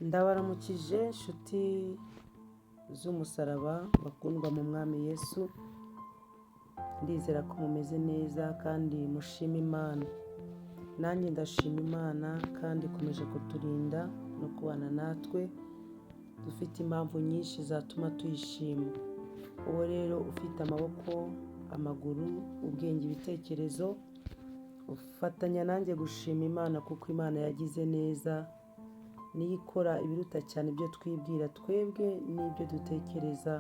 Ndabaramukije nshuti z'umusaraba bakundwa mu mwami Yesu, ndizera ko mumeze neza kandi mushima Imana. Nanjye ndashima Imana kandi ikomeje kuturinda no kubana natwe, dufite impamvu nyinshi zatuma tuyishima. Uwo rero ufite amaboko, amaguru, ubwenge, ibitekerezo, ufatanya nanjye gushima Imana kuko Imana yagize neza, niyo ikora ibiruta cyane ibyo twibwira twebwe n'ibyo dutekereza,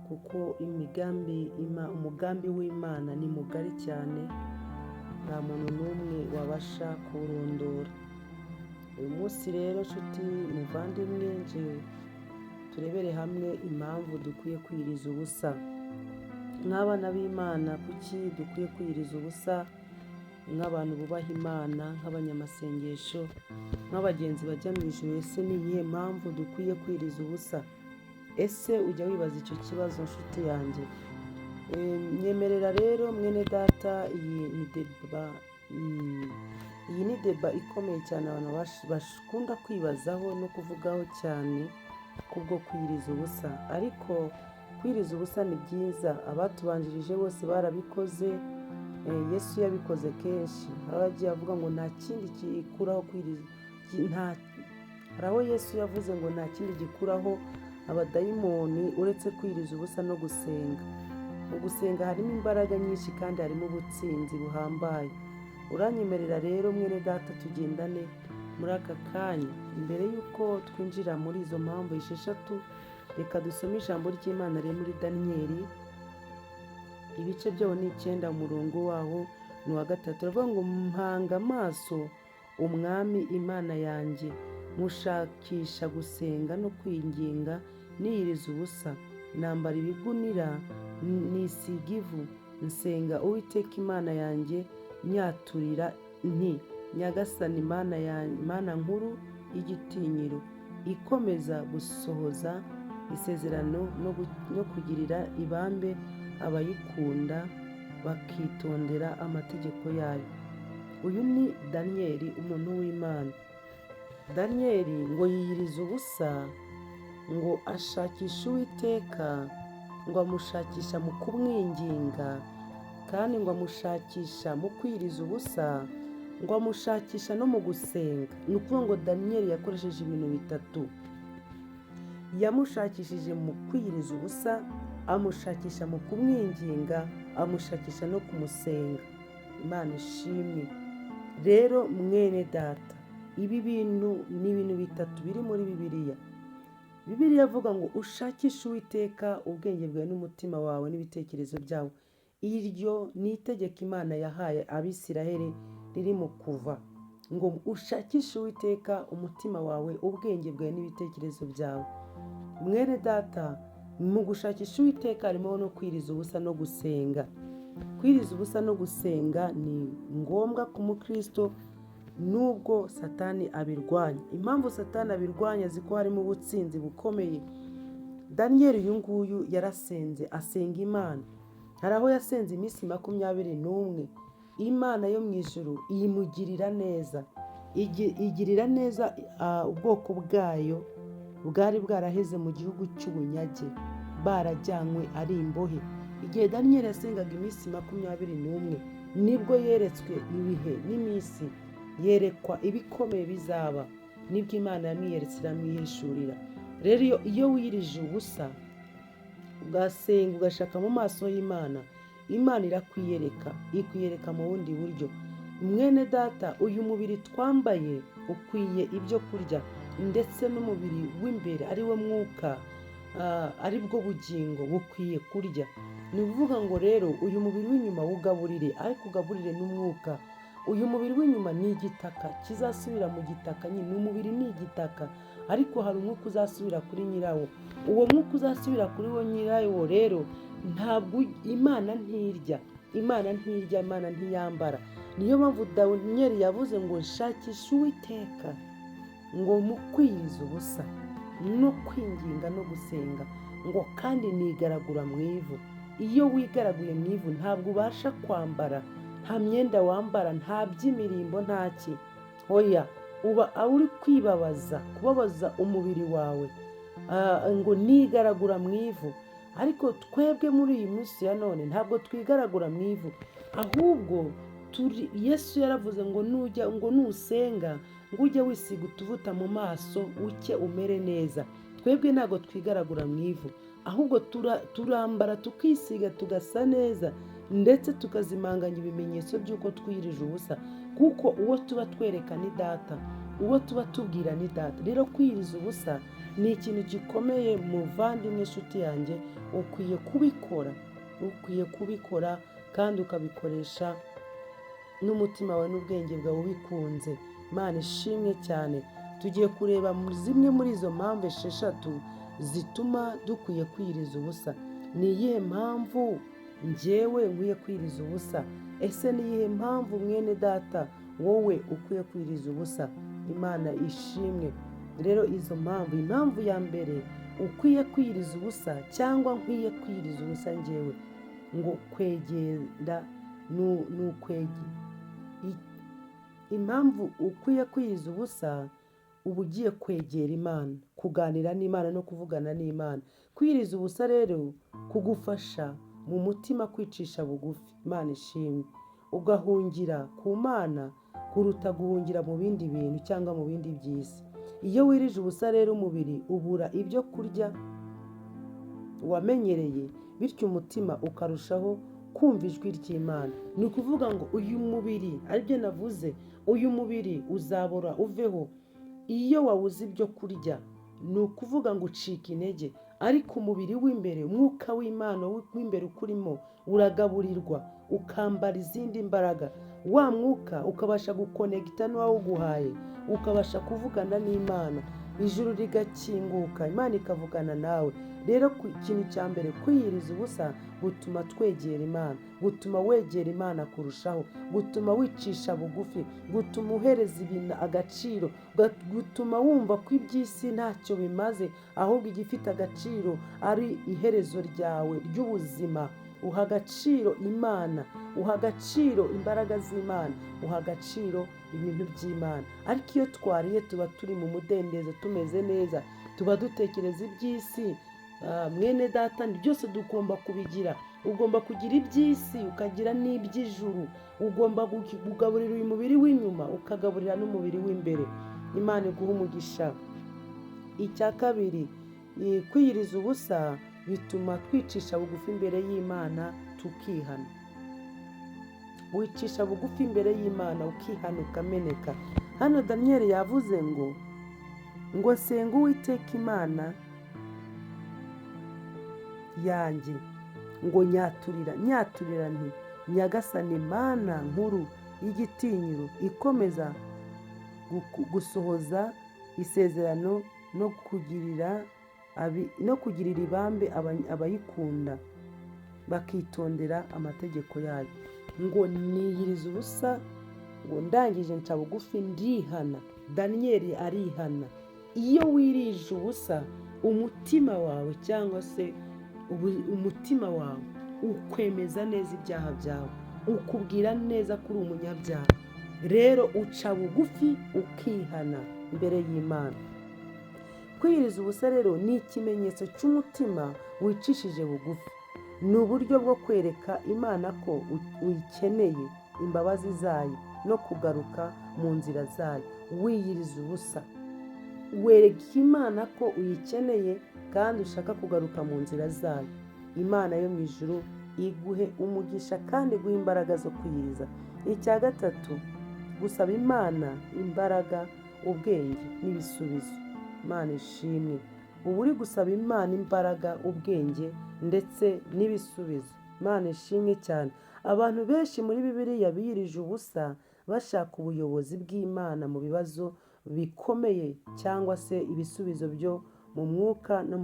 kuko umugambi w'Imana ni mugari cyane, nta muntu n'umwe wabasha kuwurondora. Uyu munsi rero nshuti muvandimwe, turebere hamwe impamvu dukwiye kwiyiriza ubusa. Nk'abana b'Imana, kuki dukwiye kwiyiriza ubusa? Nk'abantu bubaha Imana, nk'abanyamasengesho, nk'abagenzi bajya mu ijuru, ese ni iyihe mpamvu dukwiye kwiyiriza ubusa? Ese ujya wibaza icyo kibazo nshuti yanjye? Nyemerera rero mwene data, iyi ni deba ikomeye cyane abantu bakunda kwibazaho no kuvugaho cyane kubwo kwiyiriza ubusa. Ariko kwiyiriza ubusa ni byiza, abatubanjirije bose barabikoze. Yesu yabikoze kenshi, aho yagiye avuga ngo nta kindi gikuraho hari aho Yesu yavuze ngo nta kindi gikuraho abadayimoni uretse kwiyiriza ubusa no gusenga. Mu gusenga harimo imbaraga nyinshi kandi harimo ubutsinzi buhambaye. Uranyemerera rero mwene data tugendane muri aka kanya. Mbere y'uko twinjira muri izo mpamvu esheshatu, reka dusome ijambo ry'Imana riri muri Daniyeli, ibice byaho ni 9, umurongo waho ni 3. Aravuga ngo mpanga amaso umwami Imana yanjye, mushakisha gusenga no kwinginga niyiriza ubusa, nambara ibigunira nisiga ivu, nsenga Uwiteka Imana yanjye, nyaturira nti Nyagasani Mana nkuru y'igitinyiro, ikomeza gusohoza isezerano no kugirira ibambe abayikunda bakitondera amategeko yayo. Uyu ni Daniyeli, umuntu w'Imana. Daniyeli ngo yiyiriza ubusa, ngo ashakisha Uwiteka, ngo amushakisha mu kumwinginga, kandi ngo amushakisha mu kwiyiriza ubusa, ngo amushakisha no mu gusenga. Ni ukuvuga ngo Daniyeli yakoresheje ibintu bitatu: yamushakishije mu kwiyiriza ubusa, amushakisha mu kumwinginga, amushakisha no kumusenga. Imana ishimwe. Rero mwene data, ibi bintu ni ibintu bitatu biri muri Bibiliya avuga ngo ushakishe Uwiteka ubwenge bwawe n'umutima wawe n'ibitekerezo byawe. Iryo ni itegeko Imana yahaye Abisiraheli riri mu Kuva, ngo ushakishe Uwiteka umutima wawe, ubwenge bwawe n'ibitekerezo byawe. Mwene data, mu gushakisha Uwiteka harimo no kwiyiriza ubusa no gusenga. Kwiyiriza ubusa no gusenga ni ngombwa ku mukristo, nubwo Satani abirwanya. Impamvu Satani abirwanya ziko harimo ubutsinzi bukomeye. Daniyeli uyu nguyu yarasenze, asenga Imana. Hari aho yasenze iminsi 21. Imana yo mu ijuru imugirira neza, igirira neza ubwoko bwayo bwari bwaraheze mu gihugu cy'ubunyage, barajyanywe ari imbohe. Igihe Daniyeli yasengaga iminsi 21, nibwo yeretswe ibihe n'iminsi, yerekwa ibikomeye bizaba. Nibwo Imana yamwiyeretse, iramwihishurira. Rero iyo wiyirije ubusa, ugasenga, ugashaka mu maso y'Imana, Imana ikwiyereka mu bundi buryo. Mwene data, uyu mubiri twambaye ukwiye ibyo kurya, ndetse n'umubiri w'imbere ari wo mwuka, ari bwo bugingo, bukwiye kurya. Ni ukuvuga ngo rero uyu mubiri w'inyuma wugaburire, ariko ugaburire n'umwuka. Uyu mubiri w'inyuma ni igitaka, kizasubira mu gitaka nyine. Umubiri ni igitaka, ariko hari umwuka uzasubira kuri nyirawo. Uwo mwuka uzasubira kuri wo nyirawo rero ntabwo Imana ntirya, Imana ntiyambara. Niyo mpamvu Daniyeli yavuze ngo shakisha Uwiteka, ngo mu kwiyiriza ubusa no kwinginga no gusenga, ngo kandi nigaragura mu ivu. Iyo wigaraguye mu ivu ntabwo ubasha kwambara, nta myenda wambara, nta by'imirimbo, ntaki. Oya, uba uri kubabaza umubiri wawe, ngo nigaragura mu ivu. Ariko twebwe muri iyi minsi ya none ntabwo twigaragura mu ivu, ahubwo Yesu yaravuze ngo nusenga ngo ujye wisiga utuvuta mu maso uke umere neza. Twebwe ntabwo twigaragura mu ivu, ahubwo turambara tukisiga tugasa neza, ndetse tukazimanganya ibimenyetso by'uko twiyirije ubusa, kuko uwo tuba twereka ni Data, uwo tuba tubwira ni Data. Rero kwiyiriza ubusa ni ikintu gikomeye muvandimwe, inshuti yanjye, ukwiye kubikora kandi ukabikoresha n'umutima wawe n'ubwenge bwawe ubikunze. Imana ishimwe cyane. Tugiye kureba zimwe muri izo mpamvu 6 zituma dukwiye kwiyiriza ubusa. Ni iyihe mpamvu njyewe nkwiye kwiyiriza ubusa? Ese ni iyihe mpamvu mwene data wowe ukwiye kwiyiriza ubusa? Imana ishimwe. Rero izo impamvu ya mbere ukwiye kwiyiriza ubusa cyangwa nkwiye kwiyiriza ubusa njyewe, ngo kwegera impamvu ukwiye kwiyiriza ubusa, uba ugiye kwegera Imana, kuganira n'Imana no kuvugana n'Imana. Kwiyiriza ubusa rero kugufasha mu mutima kwicisha bugufi. Imana ishimwe. Ugahungira ku Mana kuruta guhungira mu bindi bintu cyangwa mu bindi by'isi. Iyo wirije ubusa rero umubiri ubura ibyo kurya wamenyereye, bityo umutima ukarushaho kumva ijwi ry'Imana. Ni ukuvuga ngo uyu mubiri, aribyo navuze, uyu mubiri uzabora uveho iyo wabuze ibyo kurya. Ni ukuvuga ngo ucika intege, ariko umubiri w'imbere, umwuka w'Imana w'imbere ukurimo uragaburirwa, ukambara izindi mbaraga. Wa mwuka ukabasha gukonegita n'uwawuguhaye, ukabasha kuvugana n'Imana, ijuru rigakinguka, Imana ikavugana nawe. Rero ikintu cya mbere, kwiyiriza ubusa gutuma twegera Imana, gutuma wegera Imana kurushaho, gutuma wicisha bugufi, gutuma uhereza ibintu agaciro, gutuma wumva ko iby'isi ntacyo bimaze, ahubwo igifite agaciro ari iherezo ryawe ry'ubuzima. Uha agaciro Imana, uha agaciro imbaraga z'Imana, uha agaciro ibintu by'Imana. Ariko iyo twariye tuba turi mu mudendezo, tumeze neza, tuba dutekereza iby'isi. Mwene data, byose tugomba kubigira. Ugomba kugira iby'isi ukagira n'iby'ijuru. Ugomba kugaburira uyu mubiri w'inyuma ukagaburira n'umubiri w'imbere. Imana iguha umugisha. Icya kabiri, kwiyiriza ubusa bituma twicisha bugufi imbere y'Imana tukihana. Wicisha bugufi imbere y'Imana ukihana ukameneka. Hano Daniyeli yavuze ngo senga Uwiteka Imana yanjye, ngo nyaturira nti Nyagasani Mana nkuru y'igitinyiro, ikomeza gusohoza isezerano no kugirira ibambe abayikunda bakitondera amategeko yayo. Ngo niyiriza ubusa, ngo ndangije nca bugufi ndihana. Daniyeli arihana. Iyo wirije ubusa, umutima wawe cyangwa se umutima wawe ukwemeza neza ibyaha byawe, ukubwira neza ko uri umunyabyaha. Rero uca bugufi ukihana imbere y'Imana. Kwiyiriza ubusa rero ni ikimenyetso cy'umutima wicishije bugufi. Ni uburyo bwo kwereka Imana ko uyikeneye imbabazi zayo no kugaruka mu nzira zayo. Wiyiriza ubusa, wereka Imana ko uyikeneye kandi ushaka kugaruka mu nzira zayo. Imana yo mu ijuru iguhe umugisha kandi iguhe imbaraga zo kwiyiriza. Icya gatatu, gusaba Imana imbaraga, ubwenge n'ibisubizo. Imana ishimwe. Ubu uri gusaba Imana imbaraga, ubwenge ndetse n'ibisubizo. Imana ishimwe cyane. Abantu benshi muri Bibiliya biyirije ubusa bashaka ubuyobozi bw'Imana mu bibazo bikomeye cyangwa se ibisubizo byo mu mwuka no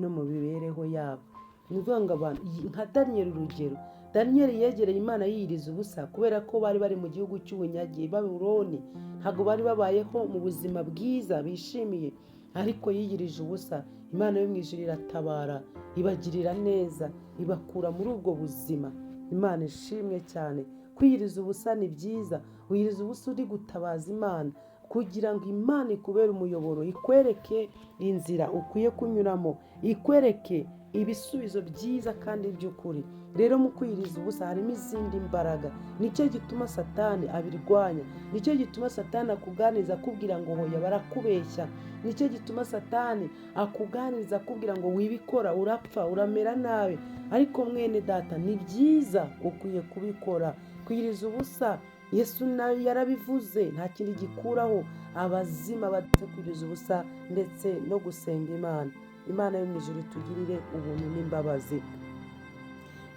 mu mibereho yabo. Ni ukuvuga ngo abantu nka Daniyeli, urugero, Daniyeli yegereye Imana yiyiriza ubusa kubera ko bari bari mu gihugu cy'ubunyage, Babuloni. Ntabwo bari babayeho mu buzima bwiza bishimiye, ariko yiyirije ubusa. Imana yo mu ijuru iratabara, ibagirira neza, ibakura muri ubwo buzima. Imana ishimwe cyane. Kwiyiriza ubusa ni byiza. Wiyiriza ubusa uri gutabaza Imana, kugira ngo Imana ikubere umuyoboro, ikwereke inzira ukwiye kunyuramo, ikwereke ibisubizo byiza kandi by'ukuri. Rero mu kwiyiriza ubusa harimo izindi mbaraga. Nicyo gituma Satani abirwanya, nicyo gituma Satani akuganiriza akubwira ngo hoya barakubeshya, nicyo gituma Satani akuganiriza akubwira ngo wibikora urapfa, uramera nabi. Ariko mwene data, ni byiza, ukwiye kubikora. Kwiyiriza ubusa Yesu nawe yarabivuze, nta kindi gikuraho abazima badetse kwiyiriza ubusa ndetse no gusenga Imana. Imana yo mu ijuru itugirire ubuntu n'imbabazi.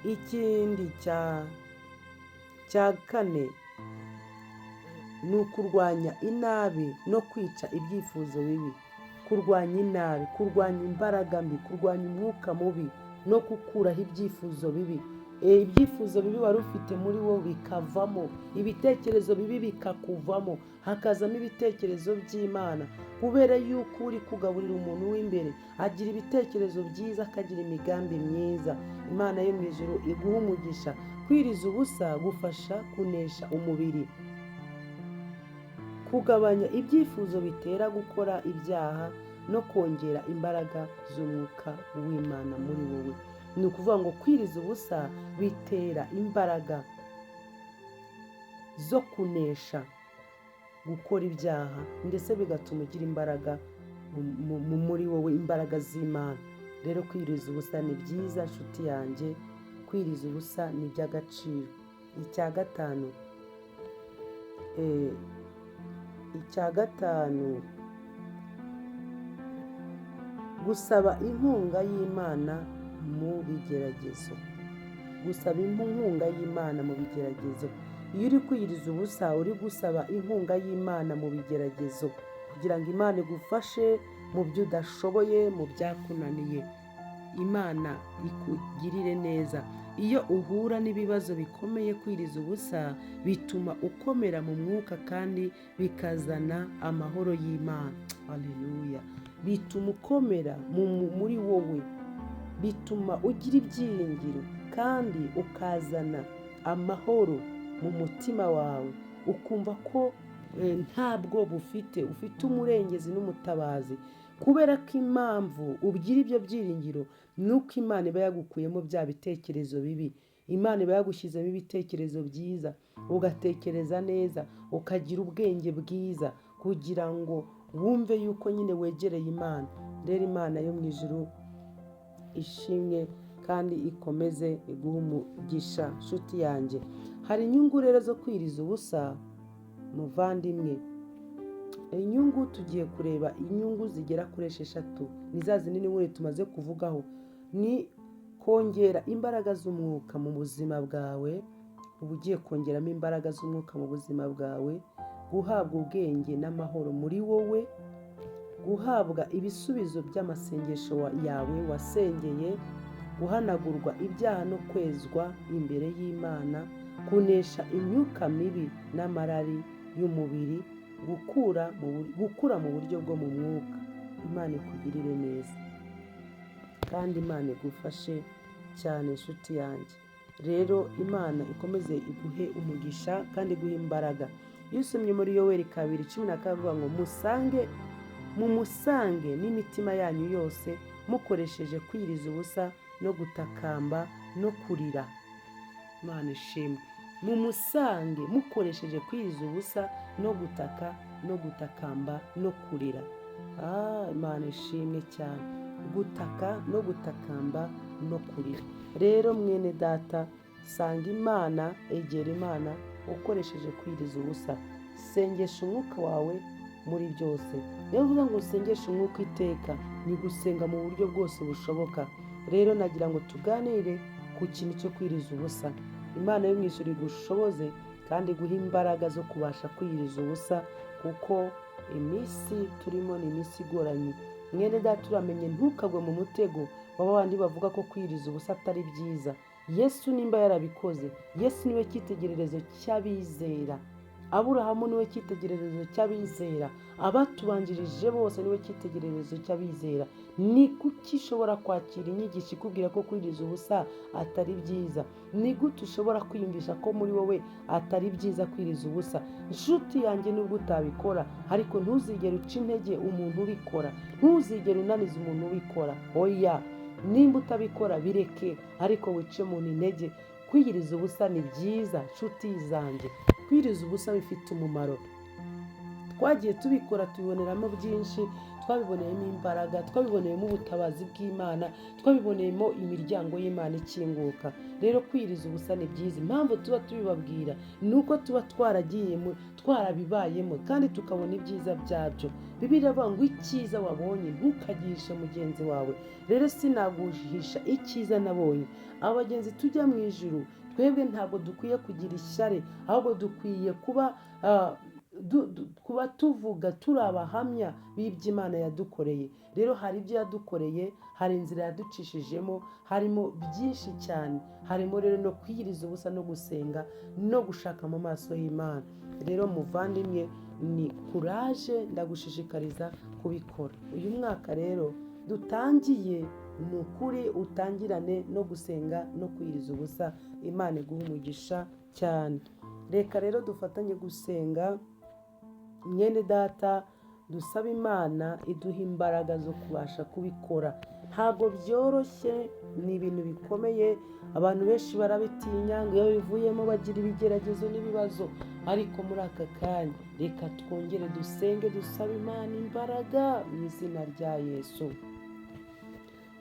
Ikindi cya kane ni ukurwanya inabi no kwica ibyifuzo bibi. Kurwanya inabi, kurwanya imbaraga mbi, kurwanya umwuka mubi no gukuraho ibyifuzo bibi. Ibyifuzo bibi wari ufite muri wowe bikavamo, ibitekerezo bibi bikakuvamo, hakazamo ibitekerezo by'Imana. Kubera yuko uri kugaburira umuntu w'imbere, agira ibitekerezo byiza, akagira imigambi myiza. Imana yo mu ijuru iguha umugisha. Kwiyiriza ubusa gufasha kunesha umubiri, kugabanya ibyifuzo bitera gukora ibyaha no kongera imbaraga z'umwuka w'Imana muri wowe. Ni ukuvuga ngo kwiyiriza ubusa bitera imbaraga zo kunesha gukora ibyaha, ndetse bigatuma ugira imbaraga muri wowe, imbaraga z'Imana. Rero kwiyiriza ubusa ni byiza nshuti yanjye, kwiyiriza ubusa ni iby'agaciro. Icya gatanu, gusaba inkunga y'Imana mu bigeragezo. Gusaba inkunga y'Imana mu bigeragezo. Iyo uri kwiyiriza ubusa uri gusaba inkunga y'Imana mu bigeragezo, kugira ngo Imana igufashe mu byo udashoboye, mu byakunaniye. Imana ikugirire neza. Iyo uhura n'ibibazo bikomeye, kwiyiriza ubusa bituma ukomera mu mwuka kandi bikazana amahoro y'Imana. Haleluya. Bituma ukomera muri wowe, bituma ugira ibyiringiro kandi ukazana amahoro mu mutima wawe, ukumva ko nta bwoba ufite umurengezi n'umutabazi. Kubera ko impamvu ugira ibyo byiringiro ni uko Imana iba yagukuyemo bya bitekerezo bibi. Imana iba yagushyizemo ibitekerezo byiza, ugatekereza neza, ukagira ubwenge bwiza, kugira ngo wumve yuko nyine wegereye Imana. Rero Imana yo mu ijuru ishimwe kandi ikomeze iguha umugisha nshuti yanjye. Hari inyungu rero zo kwiyiriza ubusa muvandimwe. Inyungu tugiye kureba inyungu zigera kuri 6, ni za zindi nkuru tumaze kuvugaho. Ni kongera imbaraga z'umwuka mu buzima bwawe, uba ugiye kongeramo imbaraga z'umwuka mu buzima bwawe, guhabwa ubwenge n'amahoro muri wowe, guhabwa ibisubizo by'amasengesho yawe wasengeye, guhanagurwa ibyaha no kwezwa imbere y'Imana, kunesha imyuka mibi n'amarari y'umubiri, gukura mu buryo bwo mu mwuka. Imana ikugirire neza kandi Imana igufashe cyane nshuti yanjye. Rero Imana ikomeze iguhe umugisha kandi iguhe imbaraga. Iyo usomye muri Yoweri 2:10 avuga ngo mumusange n'imitima yanyu yose, mukoresheje kwiyiriza ubusa no gutakamba no kurira. Imana ishimwe. Mumusange mukoresheje kwiyiriza ubusa no gutaka no gutakamba no kurira. Imana ishimwe cyane. Gutaka no gutakamba no kurira. Rero mwene data, sanga Imana, egera Imana ukoresheje kwiyiriza ubusa. Sengesha umwuka wawe muri byose. Niyo mvuga ngo usengeshe umwuka iteka, ni gusenga mu buryo bwose bushoboka. Rero nagira ngo tuganire ku kintu cyo kwiyiriza ubusa. Imana yo mu ijuru igushoboze kandi guha imbaraga zo kubasha kwiyiriza ubusa, kuko iminsi turimo ni iminsi igoranye. Mwene data, uramenye ntukagwe mu mutego w'abandi bavuga ko kwiyiriza ubusa atari byiza. Yesu nimba yarabikoze, Yesu niwe cyitegererezo cy'abizera. Aburahamu niwe cyitegererezo cy'abizera, abatubanjirije bose niwe cyitegererezo cy'abizera. Ni kuki ushobora kwakira inyigisho ikubwira ko kwiriza ubusa atari byiza? Ni gute ushobora kwiyumvisha ko muri wowe atari byiza kwiriza ubusa? Inshuti yanjye, nubwo utabikora, ariko ntuzigere uca intege umuntu ubikora, ntuzigere unaniza umuntu ubikora. Oya, nimba utabikora bireke, ariko wice umuntu intege. Kwiyiriza ubusa ni byiza nshuti zanjye, kwiriza ubusa bifite umumaro. Twagiye tubikora, tubiboneramo byinshi, twabiboneyemo imbaraga, twabiboneyemo ubutabazi bw'Imana, twabiboneyemo imiryango y'Imana ikinguka. Rero kwiriza ubusa ni byiza. Impamvu tuba tubibabwira ni uko tuba twarabibayemo kandi tukabona ibyiza byabyo. Bibiliya iravuga ngo icyiza wabonye ntukagihishe mugenzi wawe. Rero sinaguhisha icyiza nabonye. Abagenzi tujya mu ijuru, twebwe ntabwo dukwiye kugira ishyari, ahubwo dukwiye kuba tuvuga turi abahamya b'ibyo Imana yadukoreye. Rero hari ibyo yadukoreye, hari inzira yaducishijemo, harimo byinshi cyane. Harimo rero no kwiyiriza ubusa no gusenga no gushaka mu maso y'Imana. Rero muvandimwe, ni kuraje, ndagushishikariza kubikora. Uyu mwaka rero dutangiye, ni ukuri utangirane no gusenga no kwiyiriza ubusa. Imana iguhe umugisha cyane. Reka rero dufatanye gusenga. Mwene data, dusaba Imana iduha imbaraga zo kubasha kubikora. Ntabwo byoroshye, ni ibintu bikomeye. Abantu benshi barabitinya, ngo iyo bivuyemo bagira ibigeragezo n'ibibazo. Ariko muri aka kanya reka twongere dusenge, dusaba Imana imbaraga mu izina rya Yesu.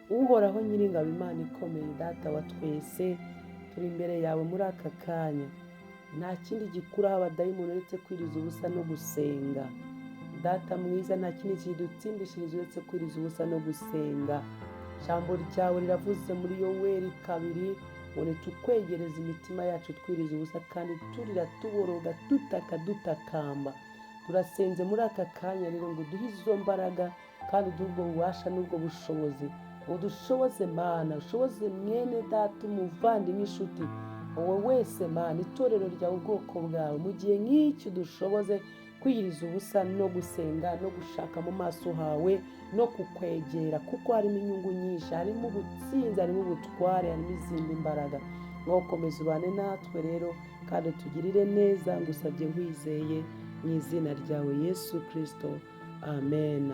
Uhoraho Nyiringabo, Imana ikomeye, Data wa twese, turi imbere yawe muri aka kanya. Nta kindi gikuraho abadayimoni uretse kwiriza ubusa no gusenga. Data mwiza, nta kindi kidutsindishiriza uretse kwiriza ubusa no gusenga. Ijambo ryawe riravuze muri Yoweri 2 ngo nitukwegereza imitima yacu twiriza ubusa kandi turira tuboroga dutaka dutakamba. Turasenze muri aka kanya rero ngo duhe izo mbaraga kandi duhe ubwo bubasha n'ubwo bushobozi. Udushoboze Mana, ushoboze mwene data, umuvandimwe, inshuti, wowe wese Mana, itorero ryawe, ubwoko bwawe, mu gihe nk'iki dushoboze kwiyiriza ubusa no gusenga no gushaka mu maso hawe no kukwegera, kuko harimo inyungu nyinshi, harimo ubutsinzi, harimo ubutware, harimo izindi mbaraga. Ngo komeza ubane natwe rero kandi tugirire neza, ngusabye nkwizeye mu izina ryawe Yesu Kristo, amen.